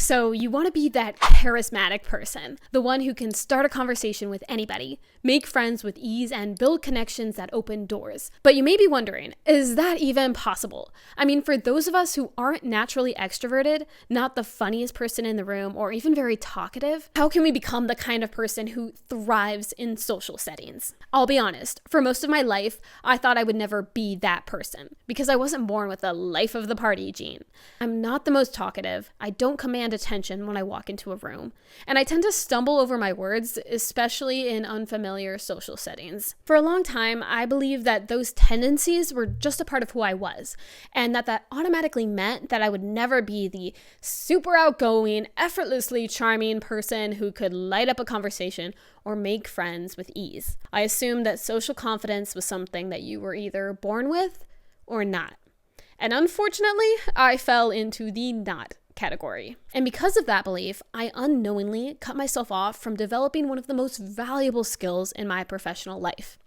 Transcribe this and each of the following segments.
So you want to be that charismatic person, the one who can start a conversation with anybody, make friends with ease, and build connections that open doors. But you may be wondering, is that even possible? I mean, for those of us who aren't naturally extroverted, not the funniest person in the room, or even very talkative, how can we become the kind of person who thrives in social settings? I'll be honest, for most of my life, I thought I would never be that person because I wasn't born with a life of the party gene. I'm not the most talkative. I don't command attention when I walk into a room, and I tend to stumble over my words, especially in unfamiliar social settings. For a long time, I believed that those tendencies were just a part of who I was, and that automatically meant that I would never be the super outgoing, effortlessly charming person who could light up a conversation or make friends with ease. I assumed that social confidence was something that you were either born with or not. And unfortunately, I fell into the not category. And because of that belief, I unknowingly cut myself off from developing one of the most valuable skills in my professional life.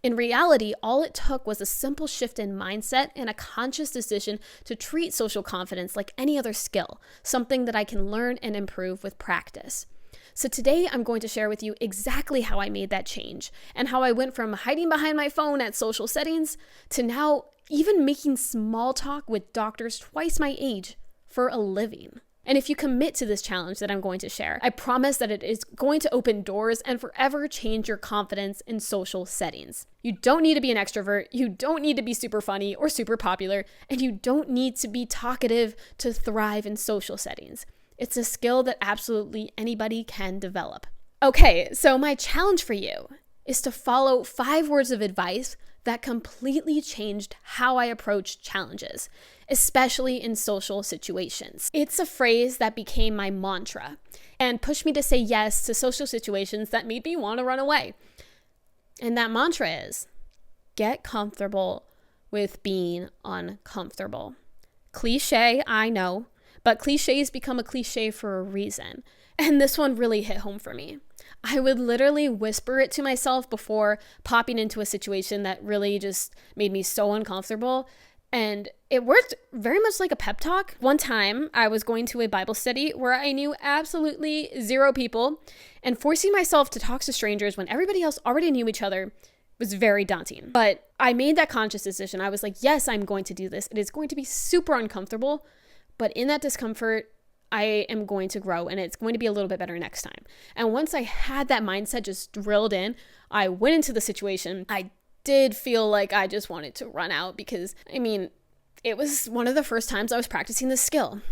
In reality, all it took was a simple shift in mindset and a conscious decision to treat social confidence like any other skill, something that I can learn and improve with practice. So today I'm going to share with you exactly how I made that change and how I went from hiding behind my phone at social settings to now even making small talk with doctors twice my age for a living. And if you commit to this challenge that I'm going to share, I promise that it is going to open doors and forever change your confidence in social settings. You don't need to be an extrovert, you don't need to be super funny or super popular, and you don't need to be talkative to thrive in social settings. It's a skill that absolutely anybody can develop. Okay, so my challenge for you is to follow 5 words of advice that completely changed how I approach challenges, especially in social situations. It's a phrase that became my mantra and pushed me to say yes to social situations that made me want to run away. And that mantra is, get comfortable with being uncomfortable. Cliche, I know, but cliches become a cliche for a reason. And this one really hit home for me. I would literally whisper it to myself before popping into a situation that really just made me so uncomfortable. And it worked very much like a pep talk. One time I was going to a Bible study where I knew absolutely 0 people, and forcing myself to talk to strangers when everybody else already knew each other was very daunting. But I made that conscious decision. I was like, yes, I'm going to do this. It is going to be super uncomfortable, but in that discomfort, I am going to grow and it's going to be a little bit better next time. And once I had that mindset just drilled in, I went into the situation. I did feel like I just wanted to run out because, it was one of the first times I was practicing this skill.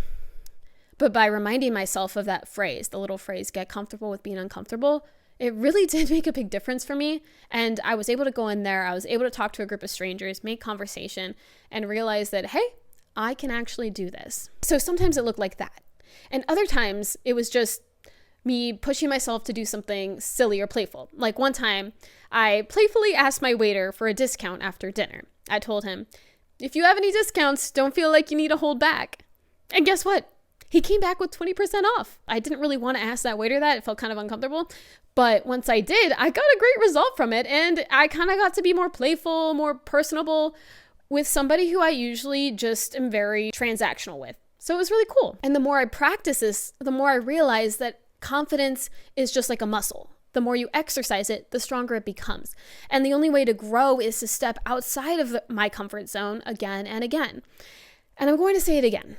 But by reminding myself of that phrase, the little phrase, get comfortable with being uncomfortable, it really did make a big difference for me. And I was able to go in there, I was able to talk to a group of strangers, make conversation, and realize that, hey, I can actually do this. So sometimes it looked like that. And other times it was just me pushing myself to do something silly or playful. Like one time, I playfully asked my waiter for a discount after dinner. I told him, if you have any discounts, don't feel like you need to hold back. And guess what? He came back with 20% off. I didn't really want to ask that waiter that. It felt kind of uncomfortable. But once I did, I got a great result from it. And I kind of got to be more playful, more personable with somebody who I usually just am very transactional with. So it was really cool. And the more I practice this, the more I realize that confidence is just like a muscle. The more you exercise it, the stronger it becomes. And the only way to grow is to step outside of my comfort zone again and again. And I'm going to say it again.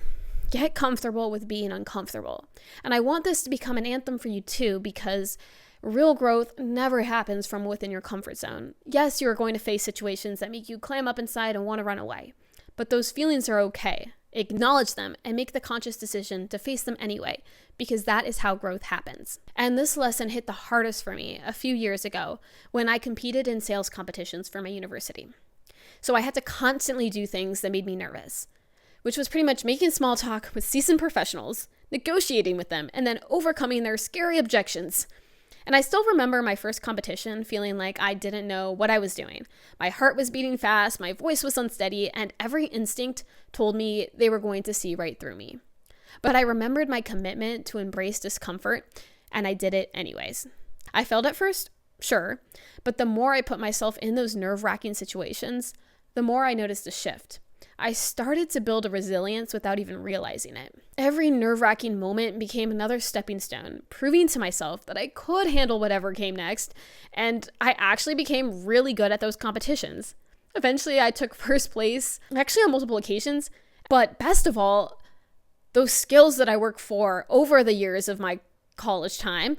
Get comfortable with being uncomfortable. And I want this to become an anthem for you too, because real growth never happens from within your comfort zone. Yes, you're going to face situations that make you clam up inside and want to run away. But those feelings are okay. Acknowledge them and make the conscious decision to face them anyway, because that is how growth happens. And this lesson hit the hardest for me a few years ago when I competed in sales competitions for my university. So I had to constantly do things that made me nervous, which was pretty much making small talk with seasoned professionals, negotiating with them, and then overcoming their scary objections. And I still remember my first competition feeling like I didn't know what I was doing. My heart was beating fast, my voice was unsteady, and every instinct told me they were going to see right through me. But I remembered my commitment to embrace discomfort, and I did it anyways. I failed at first, sure, but the more I put myself in those nerve-wracking situations, the more I noticed a shift. I started to build a resilience without even realizing it. Every nerve-wracking moment became another stepping stone, proving to myself that I could handle whatever came next, and I actually became really good at those competitions. Eventually, I took first place, actually on multiple occasions, but best of all, those skills that I worked for over the years of my college time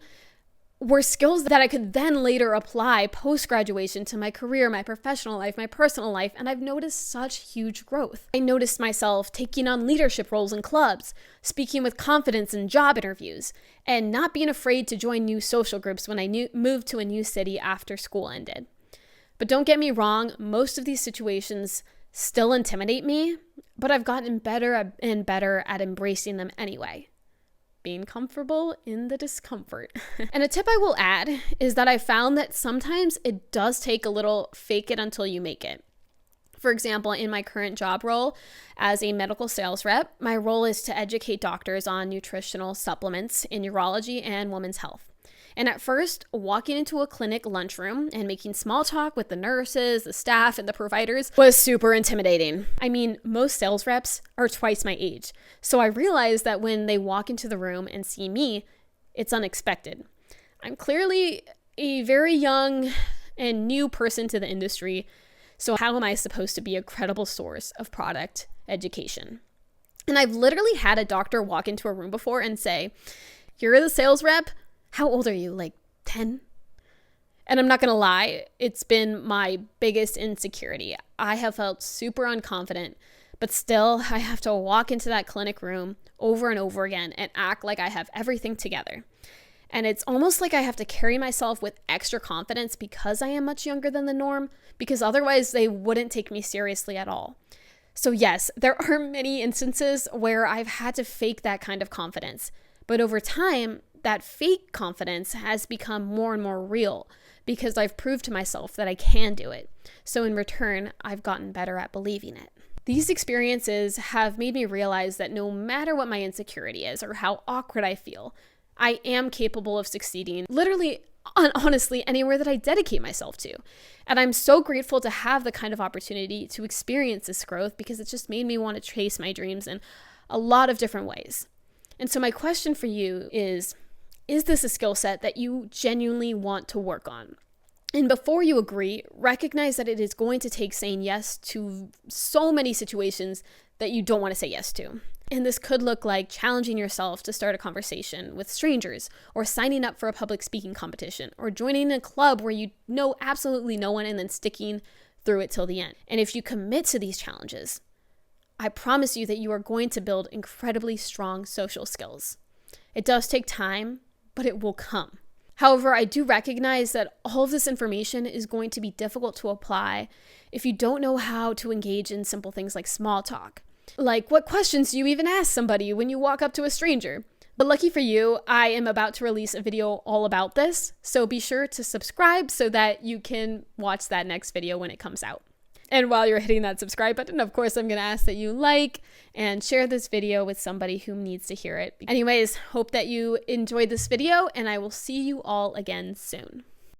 were skills that I could then later apply post-graduation to my career, my professional life, my personal life, and I've noticed such huge growth. I noticed myself taking on leadership roles in clubs, speaking with confidence in job interviews, and not being afraid to join new social groups when I moved to a new city after school ended. But don't get me wrong, most of these situations still intimidate me, but I've gotten better and better at embracing them anyway. Being comfortable in the discomfort. And a tip I will add is that I found that sometimes it does take a little fake it until you make it. For example, in my current job role as a medical sales rep, my role is to educate doctors on nutritional supplements in urology and women's health. And at first, walking into a clinic lunchroom and making small talk with the nurses, the staff, and the providers was super intimidating. I mean, most sales reps are twice my age. So I realized that when they walk into the room and see me, it's unexpected. I'm clearly a very young and new person to the industry. So how am I supposed to be a credible source of product education? And I've literally had a doctor walk into a room before and say, "You're the sales rep? How old are you? Like 10? And I'm not going to lie, it's been my biggest insecurity. I have felt super unconfident, but still I have to walk into that clinic room over and over again and act like I have everything together. And it's almost like I have to carry myself with extra confidence because I am much younger than the norm, because otherwise they wouldn't take me seriously at all. So yes, there are many instances where I've had to fake that kind of confidence, but over time, that fake confidence has become more and more real because I've proved to myself that I can do it. So in return, I've gotten better at believing it. These experiences have made me realize that no matter what my insecurity is or how awkward I feel, I am capable of succeeding literally, honestly, anywhere that I dedicate myself to. And I'm so grateful to have the kind of opportunity to experience this growth because it's just made me want to chase my dreams in a lot of different ways. And so my question for you is this a skill set that you genuinely want to work on? And before you agree, recognize that it is going to take saying yes to so many situations that you don't want to say yes to. And this could look like challenging yourself to start a conversation with strangers, or signing up for a public speaking competition, or joining a club where you know absolutely no one and then sticking through it till the end. And if you commit to these challenges, I promise you that you are going to build incredibly strong social skills. It does take time, but it will come. However, I do recognize that all of this information is going to be difficult to apply if you don't know how to engage in simple things like small talk. Like, what questions do you even ask somebody when you walk up to a stranger? But lucky for you, I am about to release a video all about this, so be sure to subscribe so that you can watch that next video when it comes out. And while you're hitting that subscribe button, of course, I'm going to ask that you like and share this video with somebody who needs to hear it. Anyways, hope that you enjoyed this video, and I will see you all again soon.